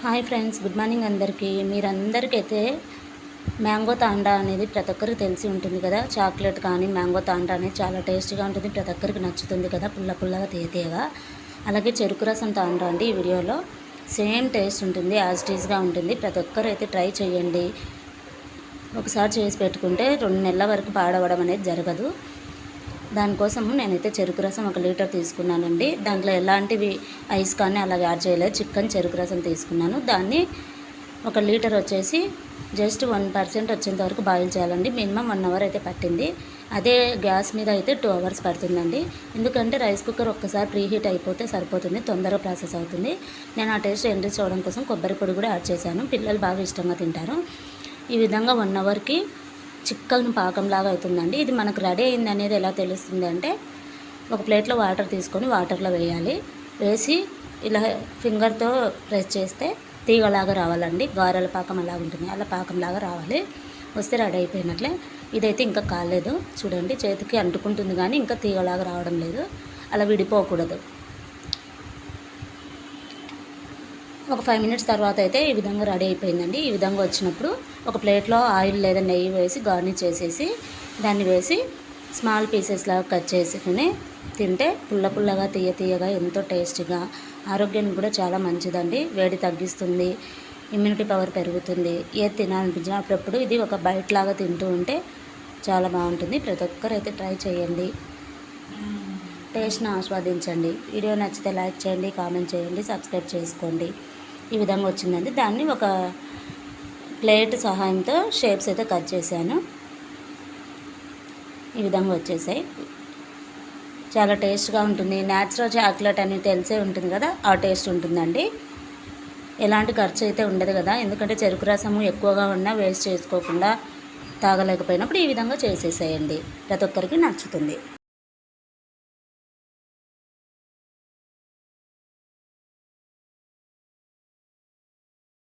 Hi friends, good morning అందరికీ. మీరందరికైతే mango తాండా అనేది ప్రతి ఒక్కరికి తెలిసి ఉంటుంది కదా. చాక్లెట్ కానీ మ్యాంగో తాండా అనేది చాలా టేస్టీగా ఉంటుంది, ప్రతి ఒక్కరికి నచ్చుతుంది కదా, పుల్ల పుల్లగా తీయగా. అలాగే చెరుకు రసం తాండా అండి. ఈ వీడియోలో సేమ్ టేస్ట్ ఉంటుంది, యాజ్ టీజ్గా ఉంటుంది. ప్రతి ఒక్కరు అయితే ట్రై చేయండి. ఒకసారి చేసి పెట్టుకుంటే 2 నెలల వరకు పాడవడం అనేది జరగదు. దానికోసం నేనైతే చెరుకు రసం 1 లీటర్ తీసుకున్నానండి. దాంట్లో ఎలాంటివి ఐస్ కానీ అలాగే యాడ్ చేయలేదు. చికెన్ చెరుకు రసం తీసుకున్నాను. దాన్ని 1 లీటర్ వచ్చేసి జస్ట్ 1% వచ్చేంత వరకు బాయిల్ చేయాలండి. మినిమం 1 అవర్ అయితే పట్టింది. అదే గ్యాస్ మీద అయితే 2 అవర్స్ పడుతుందండి. ఎందుకంటే రైస్ కుక్కర్ ఒక్కసారి ప్రీహీట్ అయిపోతే సరిపోతుంది, తొందరగా ప్రాసెస్ అవుతుంది. నేను ఆ టేస్ట్ ఎంట్రీ చేయడం కోసం కొబ్బరి పొడి కూడా యాడ్ చేశాను. పిల్లలు బాగా ఇష్టంగా తింటారు. ఈ విధంగా 1 అవర్కి చిక్కన్ పాకంలాగా అవుతుందండి. ఇది మనకు రెడీ అయింది అనేది ఎలా తెలుస్తుంది అంటే, ఒక ప్లేట్లో వాటర్ తీసుకొని వాటర్లో వేయాలి. వేసి ఇలా ఫింగర్తో ప్రెస్ చేస్తే తీగలాగా రావాలండి. గారెల పాకం అలా ఉంటుంది, అలా పాకంలాగా రావాలి. వస్తే రెడీ అయిపోయినట్లే. ఇదైతే ఇంకా కాలేదు చూడండి, చేతికి అంటుకుంటుంది కానీ ఇంకా తీగలాగా రావడం లేదు. అలా విడిపోకూడదు. ఒక 5 మినిట్స్ తర్వాత అయితే ఈ విధంగా రెడీ అయిపోయిందండి. ఈ విధంగా వచ్చినప్పుడు ఒక ప్లేట్లో ఆయిల్ లేదా నెయ్యి వేసి గార్నిష్ చేసేసి దాన్ని వేసి స్మాల్ పీసెస్ లాగా కట్ చేసుకుని తింటే పుల్ల పుల్లగా తీయగా ఎంతో టేస్టీగా, ఆరోగ్యానికి కూడా చాలా మంచిదండి. వేడి తగ్గిస్తుంది, ఇమ్యూనిటీ పవర్ పెరుగుతుంది. ఏది తినాలనిపించినా అప్పుడప్పుడు ఇది ఒక బైట్ లాగా తింటూ ఉంటే చాలా బాగుంటుంది. ప్రతి ఒక్కరు అయితే ట్రై చేయండి, టేస్ట్ను ఆస్వాదించండి. వీడియో నచ్చితే లైక్ చేయండి, కామెంట్ చేయండి, సబ్స్క్రైబ్ చేసుకోండి. ఈ విధంగా వచ్చిందండి. దాన్ని ఒక ప్లేట్ సహాయంతో షేప్స్ అయితే కట్ చేశాను. ఈ విధంగా వచ్చేసాయి. చాలా టేస్ట్గా ఉంటుంది. న్యాచురల్ చాక్లెట్ అని తెలిసే ఉంటుంది కదా, ఆ టేస్ట్ ఉంటుందండి. ఎలాంటి ఖర్చు అయితే ఉండదు కదా, ఎందుకంటే చెరుకు రసము ఎక్కువగా ఉన్నా వేస్ట్ చేసుకోకుండా తాగలేకపోయినప్పుడు ఈ విధంగా చేసేసేయండి. ప్రతి ఒక్కరికి నచ్చుతుంది.